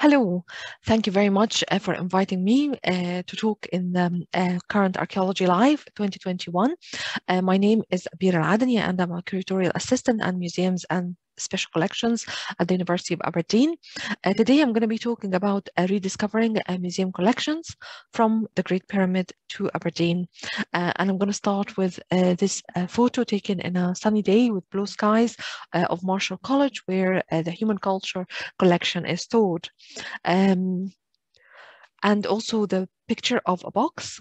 Hello, thank you very much for inviting me to talk in the Current Archaeology Live 2021. My name is Abeer Eladany and I'm a curatorial assistant and museums and special collections at the University of Aberdeen. Today I'm going to be talking about rediscovering museum collections from the Great Pyramid to Aberdeen. And I'm going to start with this photo taken in a sunny day with blue skies of Marshall College, where the human culture collection is stored. And also the picture of a box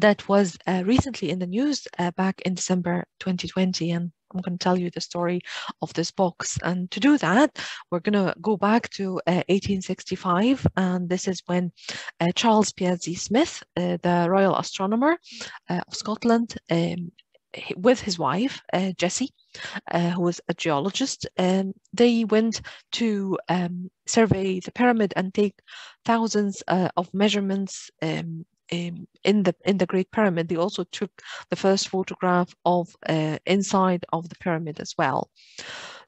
that was recently in the news back in December 2020. And I'm going to tell you the story of this box. And to do that, we're going to go back to 1865. And this is when Charles Piazzi Smith, the royal astronomer of Scotland, with his wife, Jessie, who was a geologist, they went to survey the pyramid and take thousands of measurements in the Great Pyramid. They also took the first photograph of inside of the pyramid as well.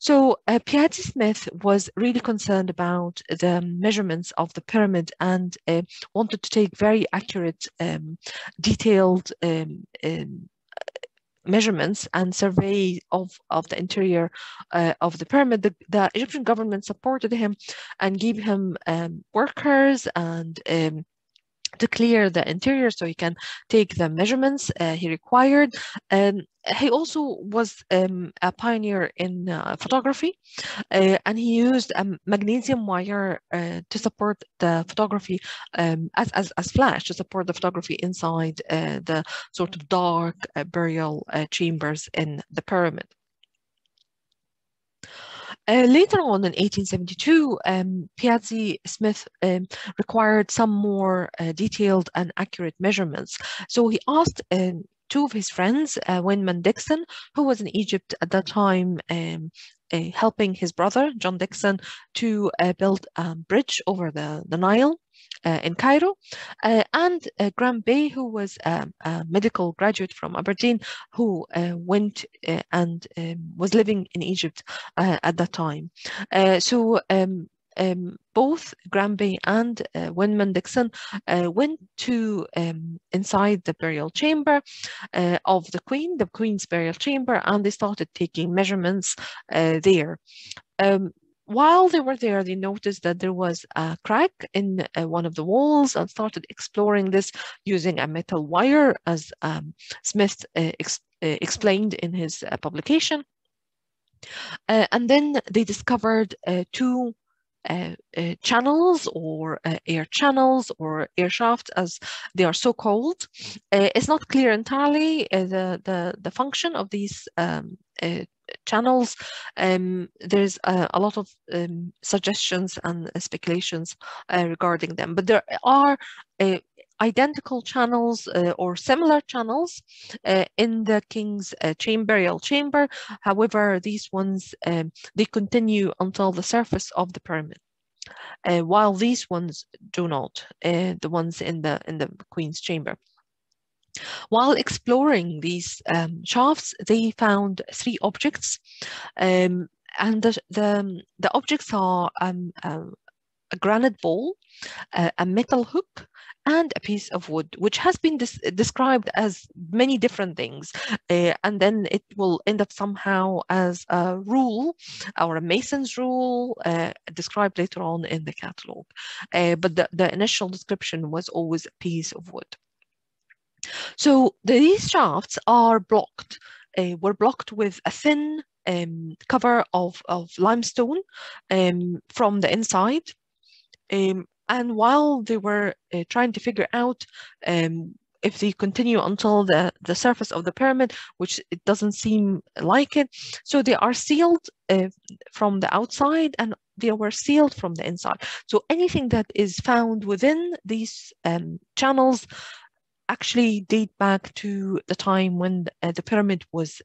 So Piazzi Smith was really concerned about the measurements of the pyramid and wanted to take very accurate, detailed measurements and survey of the interior of the pyramid. The Egyptian government supported him and gave him workers and to clear the interior so he can take the measurements he required. He also was a pioneer in photography, and he used a magnesium wire to support the photography as flash to support the photography inside the sort of dark burial chambers in the pyramid. Later on in 1872, Piazzi Smith required some more detailed and accurate measurements. So he asked two of his friends, Winman Dixon, who was in Egypt at that time, helping his brother, John Dixon, to build a bridge over the Nile in Cairo, and Graham Bay, who was a medical graduate from Aberdeen, who went and was living in Egypt at that time. Both Graham Bay and Winman Dixon went to inside the burial chamber of the Queen's burial chamber, and they started taking measurements there. While they were there, they noticed that there was a crack in one of the walls and started exploring this using a metal wire, as Smith explained in his publication. And then they discovered two channels or air channels or air shafts, as they are so called. It's not clear entirely the function of these channels. There's a lot of suggestions and speculations regarding them, but there are identical channels or similar channels in the king's burial chamber. However, these ones they continue until the surface of the pyramid, while these ones do not. The ones in the queen's chamber. While exploring these shafts, they found three objects, and the objects are a granite bowl, a metal hook, and a piece of wood, which has been described as many different things. And then it will end up somehow as a rule or a mason's rule described later on in the catalogue. But the initial description was always a piece of wood. So these shafts are blocked, were blocked with a thin cover of limestone from the inside. And while they were trying to figure out if they continue until the surface of the pyramid, which it doesn't seem like it, so they are sealed from the outside and they were sealed from the inside. So anything that is found within these channels actually date back to the time when the pyramid was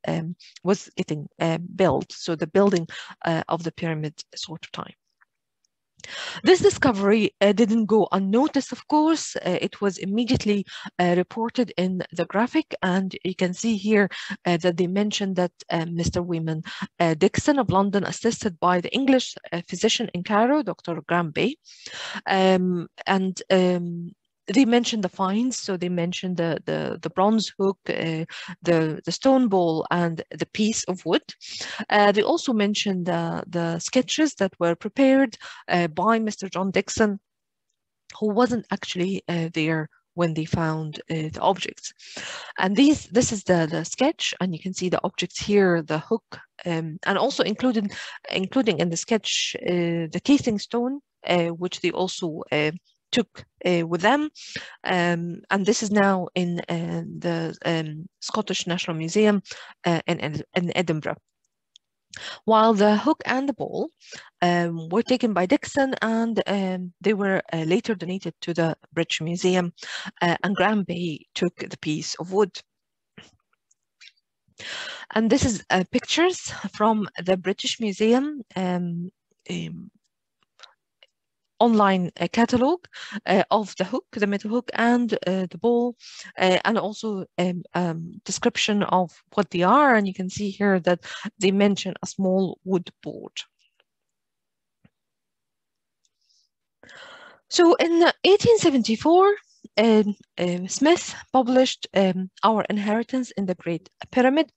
getting built, so the building of the pyramid sort of time. This discovery didn't go unnoticed, of course. It was immediately reported in the graphic, and you can see here that they mentioned that Mr. Wayman Dixon of London, assisted by the English physician in Cairo, Dr. Graham Bay, and they mentioned the finds. So they mentioned the bronze hook, the stone bowl, and the piece of wood. They also mentioned the sketches that were prepared by Mr. John Dixon, who wasn't actually there when they found the objects. And this is the sketch, and you can see the objects here, the hook, and also including in the sketch the casing stone, which they also took with them. And this is now in the Scottish National Museum in Edinburgh. While the hook and the bowl were taken by Dixon, and they were later donated to the British Museum, and Graham Bay took the piece of wood. And this is pictures from the British Museum online catalogue of the hook, the metal hook, and the bowl, and also description of what they are. And you can see here that they mention a small wood board. So in 1874, Smith published Our Inheritance in the Great Pyramid,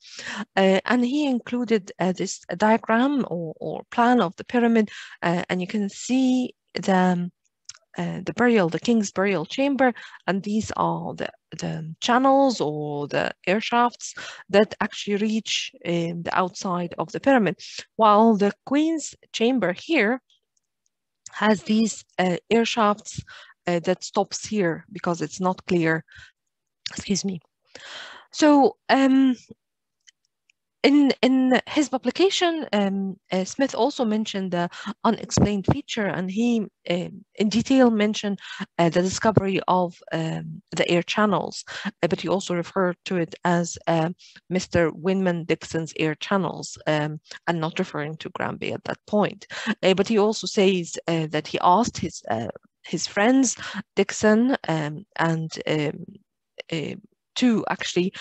and he included this diagram or plan of the pyramid, and you can see the king's burial chamber, and these are the channels or the air shafts that actually reach the outside of the pyramid, while the queen's chamber here has these air shafts that stops here because it's not clear. Excuse me. So in his publication, Smith also mentioned the unexplained feature, and he in detail mentioned the discovery of the air channels, but he also referred to it as Mr. Wayman Dixon's air channels, and not referring to Graham Bay at that point. But he also says that he asked his friends, Dixon, and to actually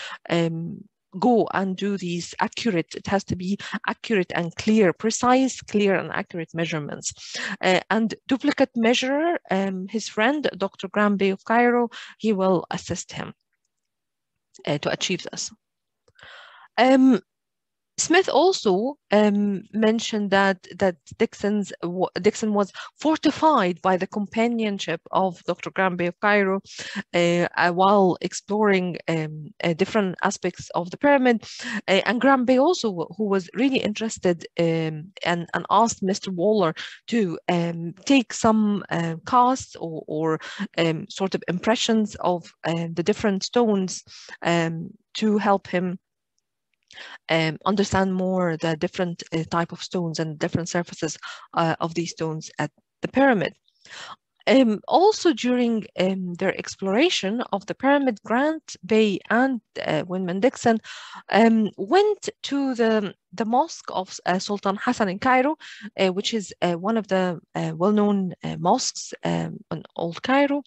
go and do these accurate, it has to be accurate and clear, precise, clear and accurate measurements. And duplicate measurer, his friend, Dr. Graham Bay of Cairo, he will assist him to achieve this. Smith also mentioned that Dixon was fortified by the companionship of Dr. Graham Bay of Cairo while exploring different aspects of the pyramid. And Graham Bay also, who was really interested and asked Mr. Waller to take some casts or sort of impressions of the different stones to help him understand more the different type of stones and different surfaces of these stones at the pyramid. Also during their exploration of the pyramid, Grant Bay and Wayman Dixon went to the mosque of Sultan Hassan in Cairo, which is one of the well-known mosques in Old Cairo,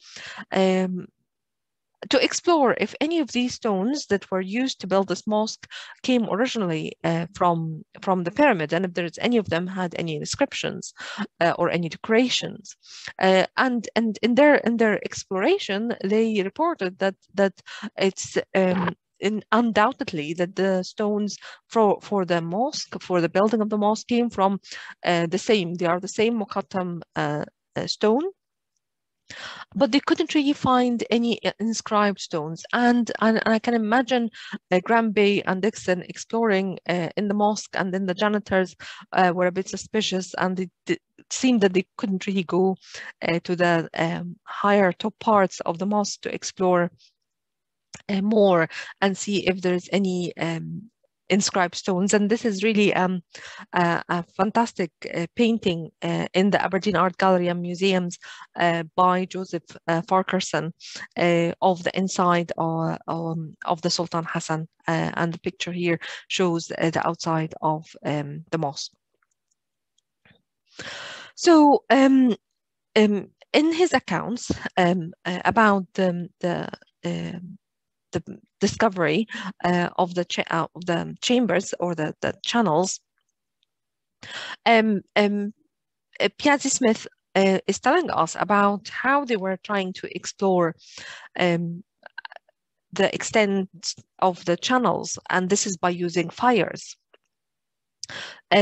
to explore if any of these stones that were used to build this mosque came originally from the pyramid, and if there's any of them had any inscriptions or any decorations. And in their exploration, they reported that it's undoubtedly that the stones for the mosque, for the building of the mosque, came from the same. They are the same Muqattam stone, but they couldn't really find any inscribed stones. And I can imagine Graham Bay and Dixon exploring in the mosque, and then the janitors were a bit suspicious, and it seemed that they couldn't really go to the higher top parts of the mosque to explore more and see if there's any inscribed stones. And this is really a fantastic painting in the Aberdeen Art Gallery and Museums by Joseph Farquharson of the inside of the Sultan Hassan, and the picture here shows the outside of the mosque. So in his accounts about the discovery of the chambers or the channels, Piazzi Smith is telling us about how they were trying to explore the extent of the channels, and this is by using fires.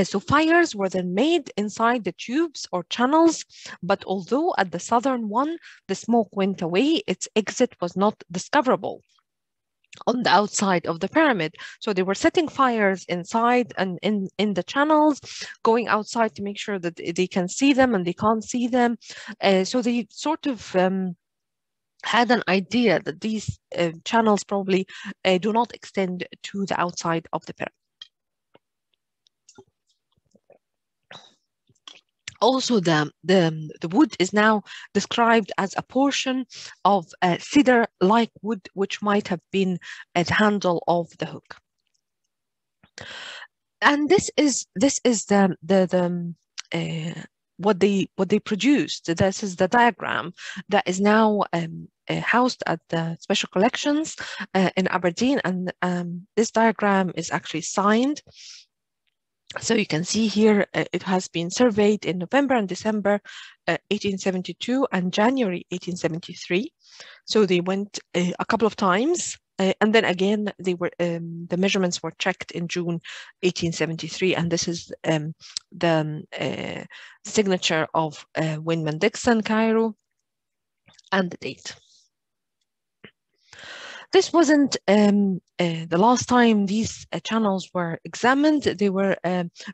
So fires were then made inside the tubes or channels, but although at the southern one, the smoke went away, its exit was not discoverable on the outside of the pyramid. So they were setting fires inside and in the channels, going outside to make sure that they can see them and they can't see them. So they sort of had an idea that these channels probably do not extend to the outside of the pyramid. Also, the wood is now described as a portion of cedar-like wood, which might have been the handle of the hook. And this is what they produced. This is the diagram that is now housed at the special collections in Aberdeen, and this diagram is actually signed. So you can see here, it has been surveyed in November and December 1872 and January 1873. So they went a couple of times, and then again they were the measurements were checked in June 1873, and this is the signature of Winman Dixon, Cairo, and the date. This wasn't the last time these channels were examined. They were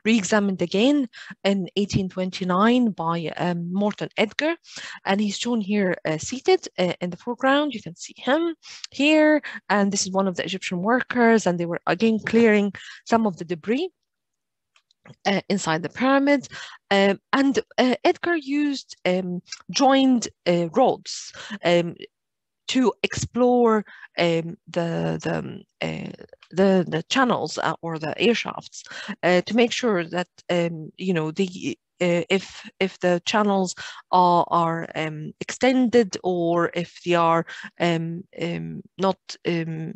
re-examined again in 1829 by Morton Edgar, and he's shown here seated in the foreground. You can see him here, and this is one of the Egyptian workers, and they were again clearing some of the debris inside the pyramid, and Edgar used joined rods to explore the channels or the air shafts to make sure that you know if the channels are extended, or if they are not to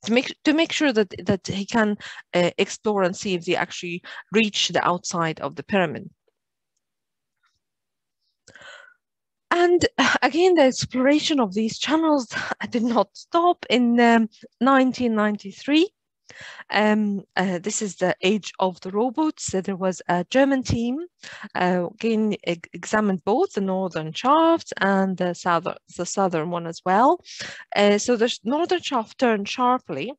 make sure that he can explore and see if they actually reach the outside of the pyramid. And again, the exploration of these channels did not stop. In 1993, this is the age of the rowboats. There was a German team, again, examined both the northern shaft and the southern one as well. So the northern shaft turned sharply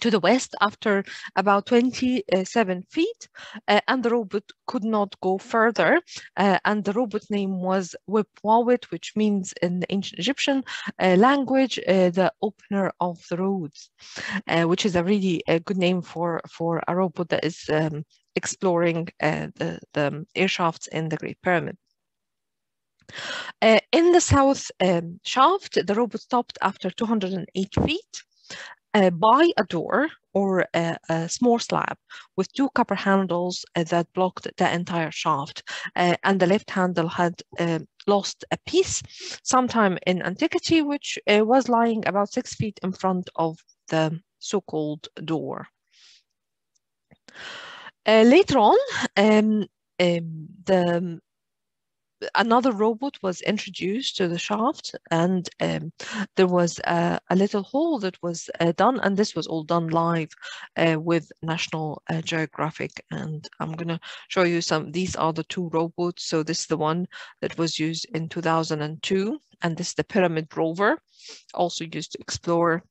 to the west after about 27 feet, and the rowboat could not go further. And the rowboat's name was Wipwawit, which means in the ancient Egyptian language, the opener of the roads, which is a really good name for a rowboat that is exploring the air shafts in the Great Pyramid. In the south shaft, the rowboat stopped after 208 feet. By a door or a small slab with two copper handles that blocked the entire shaft, and the left handle had lost a piece sometime in antiquity, which was lying about 6 feet in front of the so-called door. Later on, another rowboat was introduced to the shaft, and there was a little hole that was done, and this was all done live with National Geographic. And I'm going to show you some. These are the two rowboats. So this is the one that was used in 2002, and this is the Pyramid Rover, also used to explore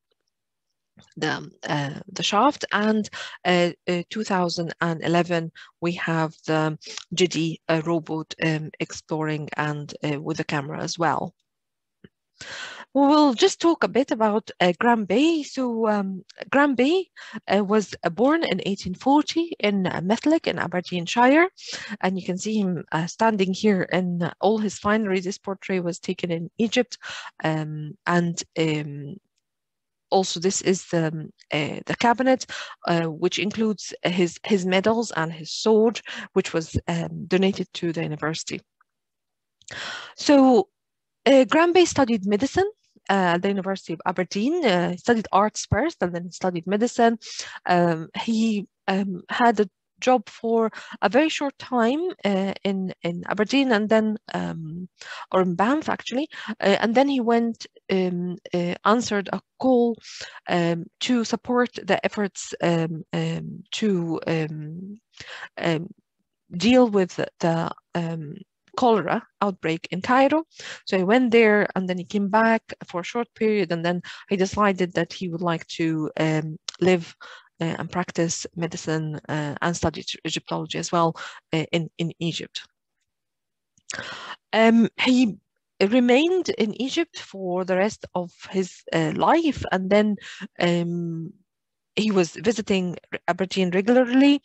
the shaft. And 2011 we have the Jiddy rowboat exploring and with a camera as well. We'll just talk a bit about Graham Bey. So Graham Bey was born in 1840 in Methlick in Aberdeenshire, and you can see him standing here in all his finery. This portrait was taken in Egypt, and also, this is the cabinet, which includes his medals and his sword, which was donated to the university. So Granby studied medicine at the University of Aberdeen. He studied arts first, and then he studied medicine. He had a job for a very short time in Aberdeen, and then or in Banff actually, and then he went answered a call to support the efforts to um, deal with the cholera outbreak in Cairo. So he went there and then he came back for a short period, and then he decided that he would like to live and practice medicine and study Egyptology as well in Egypt. He remained in Egypt for the rest of his life, and then he was visiting Aberdeen regularly.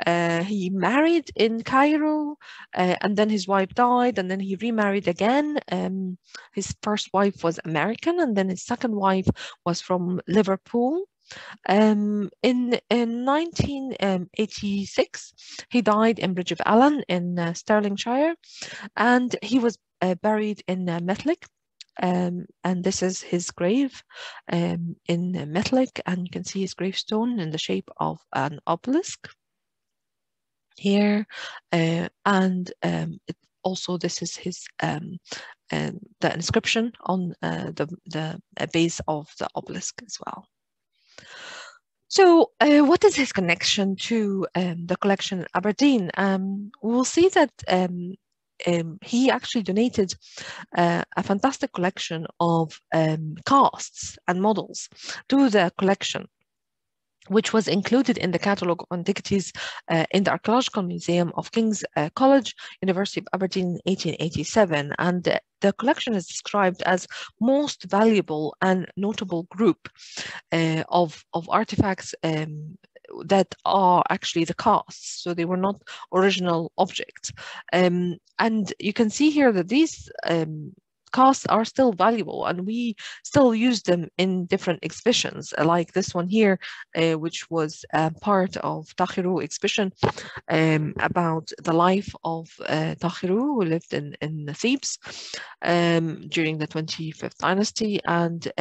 He married in Cairo, and then his wife died, and then he remarried again. His first wife was American, and then his second wife was from Liverpool. In 1986, he died in Bridge of Allan in Stirlingshire, and he was buried in Metlick. And this is his grave in Metlick, and you can see his gravestone in the shape of an obelisk here. And also this is his the inscription on the base of the obelisk as well. So what is his connection to the collection in Aberdeen? We'll see that he actually donated a fantastic collection of casts and models to the collection, which was included in the catalogue of antiquities in the Archaeological Museum of King's College, University of Aberdeen in 1887. And the collection is described as most valuable and notable group of artifacts that are actually the casts, so they were not original objects. And you can see here that these casts are still valuable, and we still use them in different exhibitions, like this one here, which was part of Tahiru exhibition about the life of Tahiru, who lived in Thebes during the 25th dynasty, and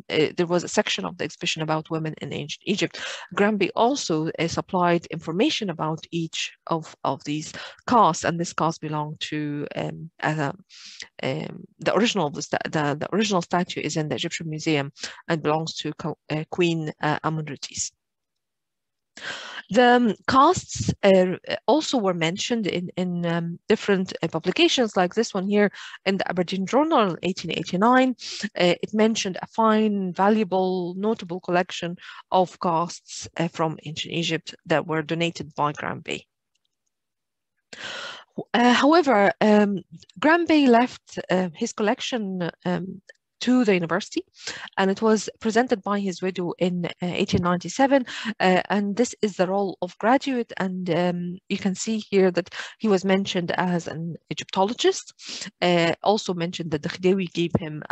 there was a section of the exhibition about women in ancient Egypt. Granby also supplied information about each of these casts, and this cast belonged to the original statue is in the Egyptian Museum and belongs to Queen Amunratis. The casts also were mentioned in different publications, like this one here in the Aberdeen Journal, 1889. It mentioned a fine, valuable, notable collection of casts from ancient Egypt that were donated by Granby. However, Granby left his collection to the university, and it was presented by his widow in 1897, and this is the role of graduate, and you can see here that he was mentioned as an Egyptologist. Also mentioned that the Khdewi gave him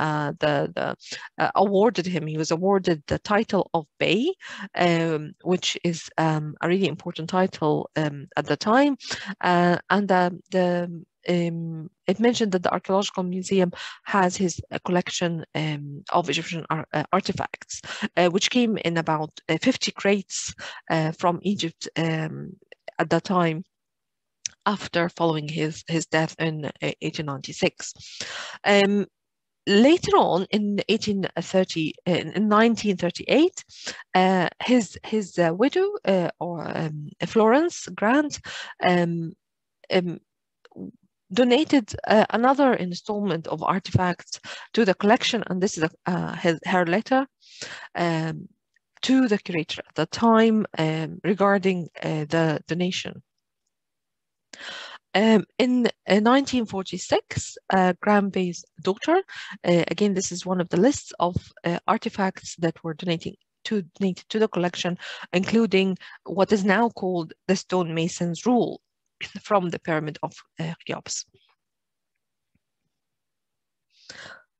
awarded him, he was awarded the title of Bey, which is a really important title at the time, and it mentioned that the Archaeological Museum has his collection of Egyptian artifacts, which came in about 50 crates from Egypt at that time, after following his death in 1896. Later on, in 1938, his widow, Florence Grant, donated another installment of artifacts to the collection, and this is her letter to the curator at the time regarding the donation. In 1946, Granby's daughter, again, this is one of the lists of artifacts that were donated to the collection, including what is now called the stonemason's rule from the pyramid of Cheops.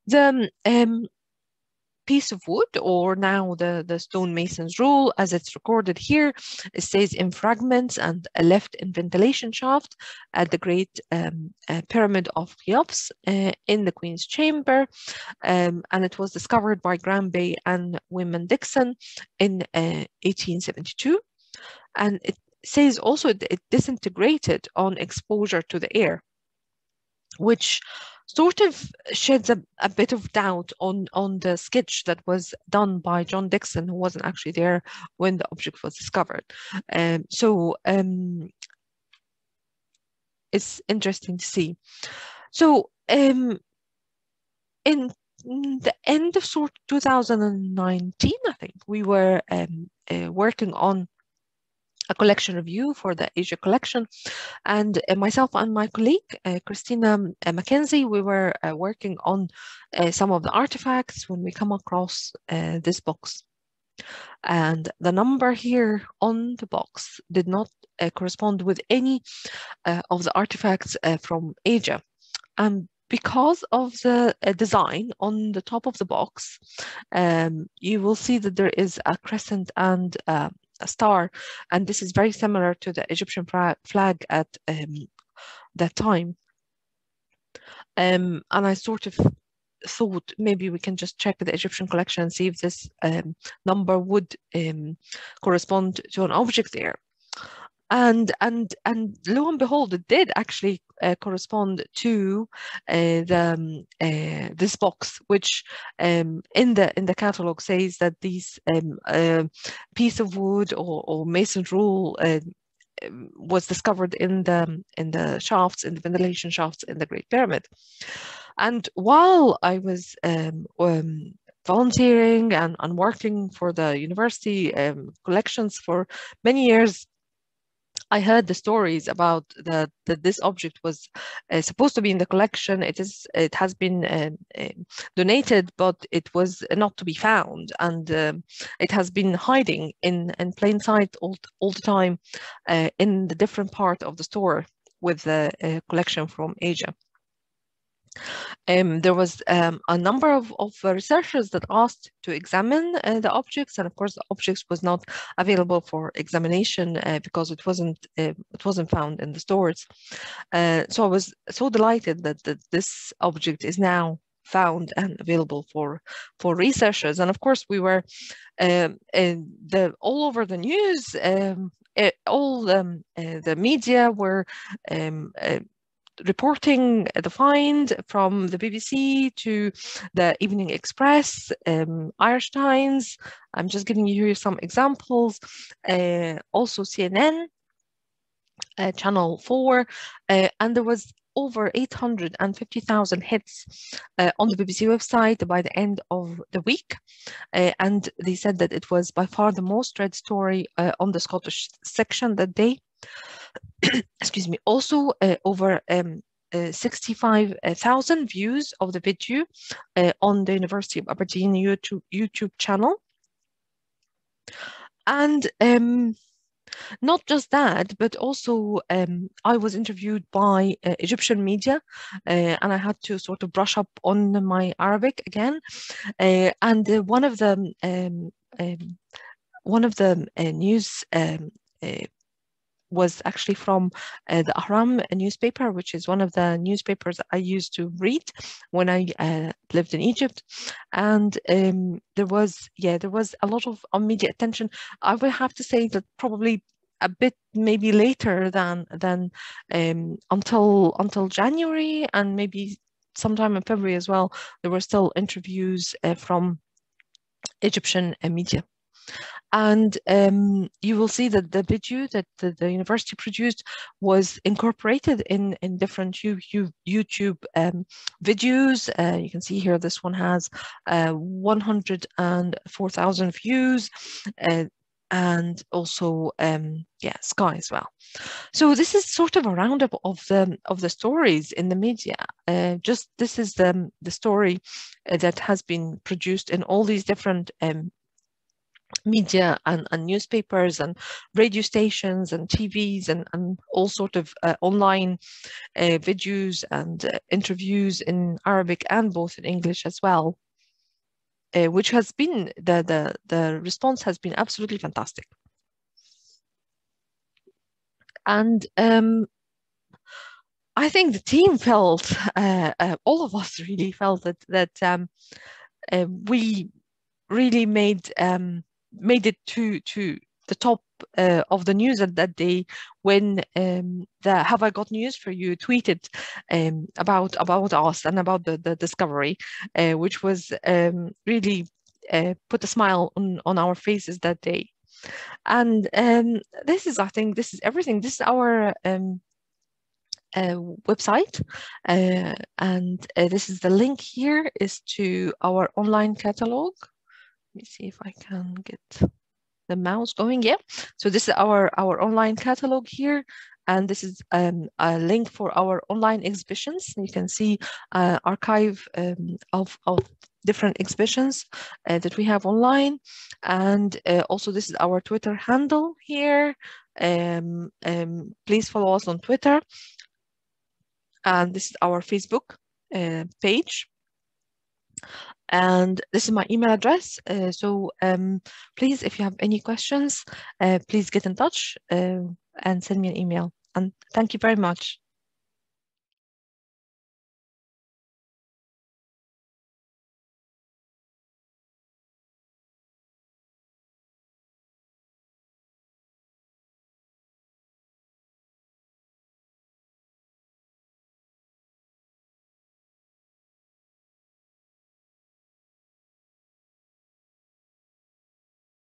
The piece of wood, or now the stonemason's rule as it's recorded here. It says in fragments and left in ventilation shaft at the Great Pyramid of Cheops in the Queen's Chamber. And it was discovered by Granby and Wyman Dixon in 1872. And it says also it disintegrated on exposure to the air, which sort of sheds a bit of doubt on the sketch that was done by John Dixon, who wasn't actually there when the object was discovered. So it's interesting to see. So in the end of 2019, I think, we were working on a collection review for the Asia collection, and myself and my colleague Christina Mackenzie, we were working on some of the artifacts when we come across this box, and the number here on the box did not correspond with any of the artifacts from Asia, and because of the design on the top of the box, you will see that there is a crescent and a star, and this is very similar to the Egyptian flag at that time. And I sort of thought maybe we can just check the Egyptian collection and see if this number would correspond to an object there. And lo and behold, it did actually correspond to this box, which in the catalog says that these piece of wood or mason rule was discovered in the shafts, in the ventilation shafts in the Great Pyramid. And while I was volunteering and working for the university collections for many years, I heard the stories about that this object was supposed to be in the collection. It has been donated, but it was not to be found, and it has been hiding in plain sight all the time in the different part of the store with the collection from Asia. There was a number of researchers that asked to examine the objects, and of course the objects was not available for examination because it wasn't found in the stores. So I was so delighted that this object is now found and available for researchers. And of course we were all over the news. All the media were reporting the find, from the BBC to the Evening Express, Irish Times. I'm just giving you here some examples. Also CNN, Channel 4, and there was over 850,000 hits on the BBC website by the end of the week. And they said that it was by far the most read story on the Scottish section that day. Excuse me. Also, over 65,000 views of the video on the University of Aberdeen YouTube channel. And not just that, but also I was interviewed by Egyptian media, and I had to sort of brush up on my Arabic again. And one of the news was actually from the Ahram newspaper, which is one of the newspapers I used to read when I lived in Egypt. And there was a lot of media attention. I would have to say that probably a bit maybe later than until January, and maybe sometime in February as well. There were still interviews from Egyptian media. And you will see that the video that the university produced was incorporated in different YouTube videos. You can see here this one has 104,000 views, and also Sky as well. So this is sort of a roundup of the stories in the media. Just this is the story that has been produced in all these different media and newspapers and radio stations and TVs and all sort of online videos and interviews in Arabic and both in English as well. which has been the response has been absolutely fantastic. And I think the team felt, all of us really felt that we really made it to the top of the news at that day when the Have I Got News for You tweeted about us and about the discovery, which was really put a smile on our faces that day. And I think this is everything. This is our website, and this is the link here is to our online catalog. Let me see if I can get the mouse going. Yeah, so this is our online catalog here, and this is a link for our online exhibitions. You can see archive of different exhibitions that we have online, and also this is our Twitter handle here. Please follow us on Twitter, and this is our Facebook page. And this is my email address. So please, if you have any questions, please get in touch and send me an email. And thank you very much.